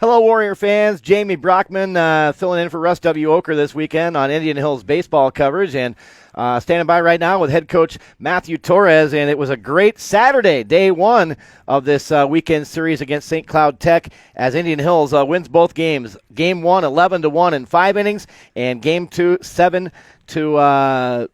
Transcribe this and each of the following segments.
Hello, Warrior fans. Jamie Brockman filling in for Russ W. Oker this weekend on Indian Hills baseball coverage, and standing by right now with head coach Matthew Torres. And it was a great Saturday, day one of this weekend series against St. Cloud Tech, as Indian Hills wins both games. Game 1, 11-1 in 5 innings, and Game 2, 7-3,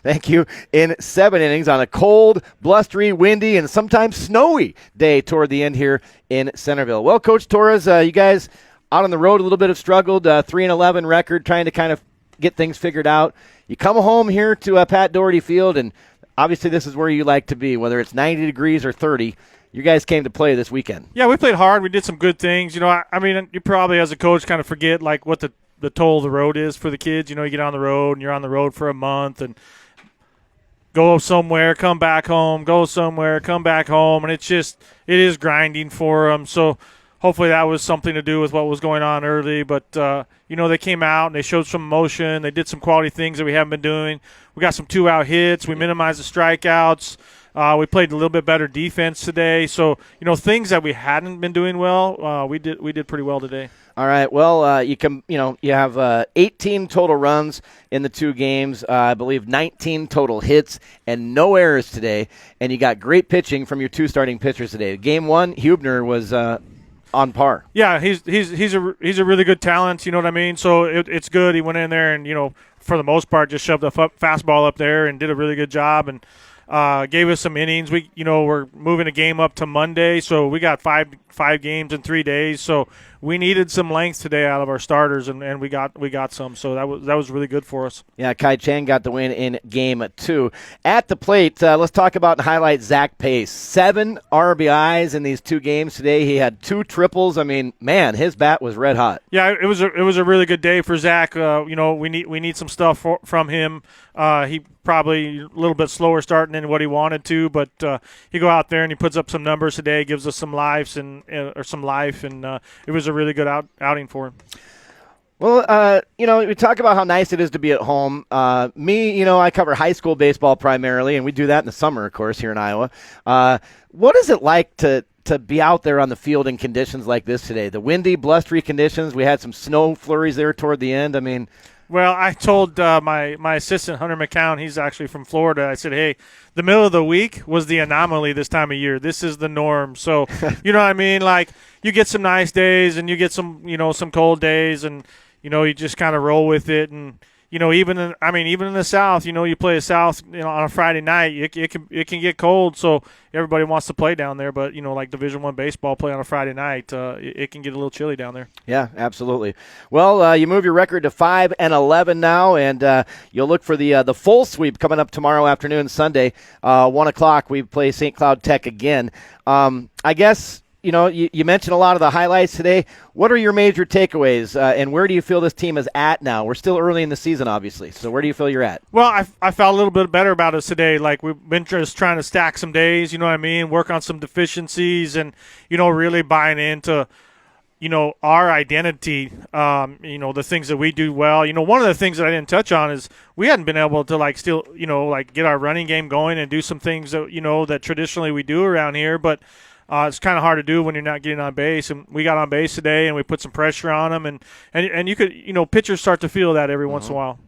thank you, in 7 innings on a cold, blustery, windy, and sometimes snowy day toward the end here in Centerville. Well, Coach Torres, you guys out on the road a little bit have struggled, 3-11 record, trying to kind of get things figured out. You come home here to Pat Daugherty Field, and obviously this is where you like to be, whether it's 90 degrees or 30. You guys came to play this weekend. Yeah, we played hard. We did some good things. I mean, you probably as a coach kind of forget like what the toll of the road is for the kids. You get on the road and you're on the road for a month and go somewhere, come back home, go somewhere, come back home, and it is grinding for them. So hopefully that was something to do with what was going on early. But, they came out and they showed some emotion. They did some quality things that we haven't been doing. We got some 2-out hits. We minimized the strikeouts. We played a little bit better defense today. So, things that we hadn't been doing well, we did pretty well today. All right. Well, you have 18 total runs in the 2 games. I believe 19 total hits and no errors today. And you got great pitching from your 2 starting pitchers today. Game 1, Hubner was on par. Yeah, he's a really good talent. You know what I mean? So it's good. He went in there and for the most part just shoved a fastball up there and did a really good job and gave us some innings. We're moving a game up to Monday, so we got five games in 3 days. So we needed some length today out of our starters, and we got some. So that was really good for us. Yeah, Kai Chang got the win in Game 2. At the plate, let's talk about and highlight Zach Pace. 7 RBIs in these 2 games today. He had 2 triples. I mean, man, his bat was red hot. Yeah, it was a really good day for Zach. We need some stuff from him. He probably a little bit slower starting than what he wanted to, but he go out there and he puts up some numbers today, gives us some life, and it was a really good outing for him. Well, we talk about how nice it is to be at home. I cover high school baseball primarily, and we do that in the summer, of course, here in Iowa. What is it like to be out there on the field in conditions like this today? The windy, blustery conditions. We had some snow flurries there toward the end. I mean, well, I told my assistant, Hunter McCown, he's actually from Florida, I said, hey, the middle of the week was the anomaly this time of year. This is the norm. So, you know what I mean? Like, you get some nice days and you get some, some cold days, and, you just kind of roll with it. And, even in the South, you play the South, on a Friday night, it can get cold. So everybody wants to play down there, but like Division I baseball play on a Friday night, it can get a little chilly down there. Yeah, absolutely. Well, you move your record to 5-11 now, and you'll look for the full sweep coming up tomorrow afternoon, Sunday, 1:00. We play St. Cloud Tech again. I guess. You mentioned a lot of the highlights today. What are your major takeaways, and where do you feel this team is at now? We're still early in the season, obviously, so where do you feel you're at? Well, I felt a little bit better about us today. Like, we've been just trying to stack some days, work on some deficiencies and, really buying into, our identity, the things that we do well. One of the things that I didn't touch on is we hadn't been able to, get our running game going and do some things that, that traditionally we do around here, but it's kind of hard to do when you're not getting on base, and we got on base today, and we put some pressure on them, and you could, pitchers start to feel that every once in a while.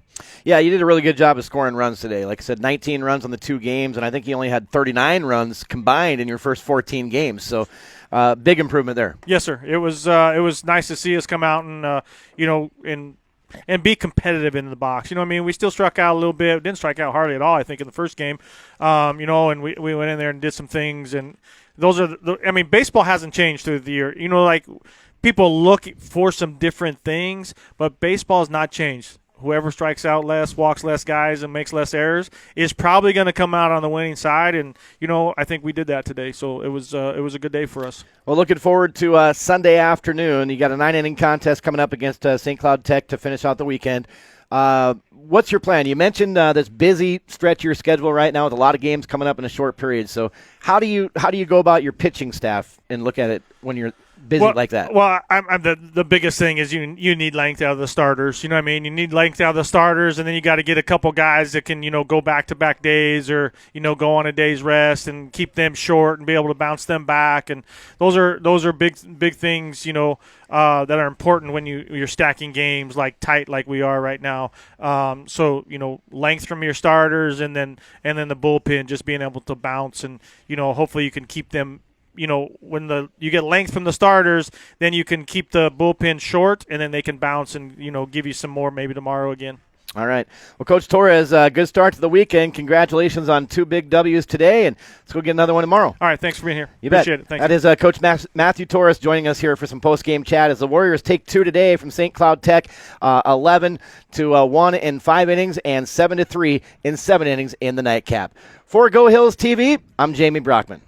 Yeah, you did a really good job of scoring runs today. Like I said, 19 runs on the 2 games, and I think you only had 39 runs combined in your first 14 games. So, big improvement there. Yes, sir. It was nice to see us come out and and be competitive in the box. We still struck out a little bit. Didn't strike out hardly at all, I think, in the first game. And we went in there and did some things, and those are baseball hasn't changed through the year. People look for some different things, but baseball has not changed. Whoever strikes out less, walks less guys, and makes less errors is probably going to come out on the winning side. And I think we did that today, so it was a good day for us. Well, looking forward to Sunday afternoon. You got a 9-inning contest coming up against St. Cloud Tech to finish out the weekend. What's your plan? You mentioned this busy stretch of your schedule right now with a lot of games coming up in a short period. So How do you go about your pitching staff and look at it when you're busy like that? Well, I'm the biggest thing is you need length out of the starters. You know what I mean? You need length out of the starters, and then you got to get a couple guys that can, go back-to-back days or, go on a day's rest and keep them short and be able to bounce them back. And those are big things, that are important when you're stacking games tight like we are right now. So, length from your starters and then the bullpen just being able to bounce and, hopefully you can keep them. When you get length from the starters, then you can keep the bullpen short, and then they can bounce and, give you some more maybe tomorrow again. All right. Well, Coach Torres, good start to the weekend. Congratulations on 2 big W's today, and let's go get another one tomorrow. All right. Thanks for being here. You Appreciate bet. it. Thank that you. is Coach Matthew Torres joining us here for some post-game chat as the Warriors take 2 today from St. Cloud Tech, 11-1 in 5 innings and 7-3 in 7 innings in the nightcap. For Go Hills TV, I'm Jamie Brockman.